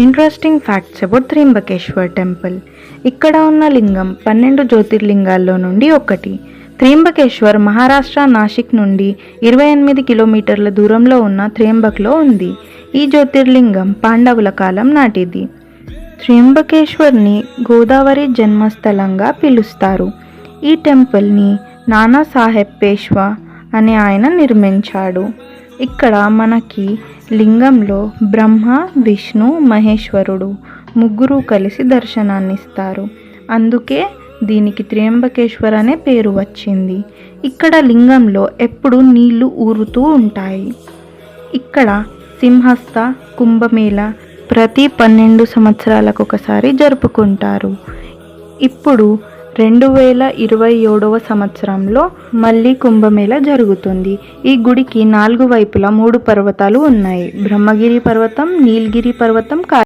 Interesting facts about Trimbakeshwar temple. ఇక్కడ ఉన్న లింగం 12 జ్యోతిర్లింగాల్లో నుండి ఒకటి. త్ర్యంబకేశ్వర్ మహారాష్ట్ర నాసిక్ నుండి 28 కిలోమీటర్ల దూరంలో ఉన్న త్ర్యంబక్లో ఉంది. ఈ జ్యోతిర్లింగం పాండవుల కాలం నాటిది. త్ర్యంబకేశ్వర్ని గోదావరి జన్మస్థలంగా పిలుస్తారు. ఈ టెంపుల్ని నానాసాహెబ్ పేష్వా అనే ఆయన నిర్మించాడు. ఇక్కడ మనకి లింగంలో బ్రహ్మ, విష్ణు, మహేశ్వరుడు ముగ్గురు కలిసి దర్శనాన్నిస్తారు. అందుకే దీనికి త్ర్యంబకేశ్వర్ అనే పేరు వచ్చింది. ఇక్కడ లింగంలో ఎప్పుడు నీళ్లు ఊరుతూ ఉంటాయి. ఇక్కడ సింహస్థ కుంభమేళ ప్రతి 12 సంవత్సరాలకు ఒకసారి జరుపుకుంటారు. ఇప్పుడు 2027వ సంవత్సరంలో మళ్ళీ కుంభమేళ జరుగుతుంది. ఈ గుడికి 4 వైపులా 3 పర్వతాలు ఉన్నాయి. బ్రహ్మగిరి పర్వతం, నీలగిరి పర్వతం,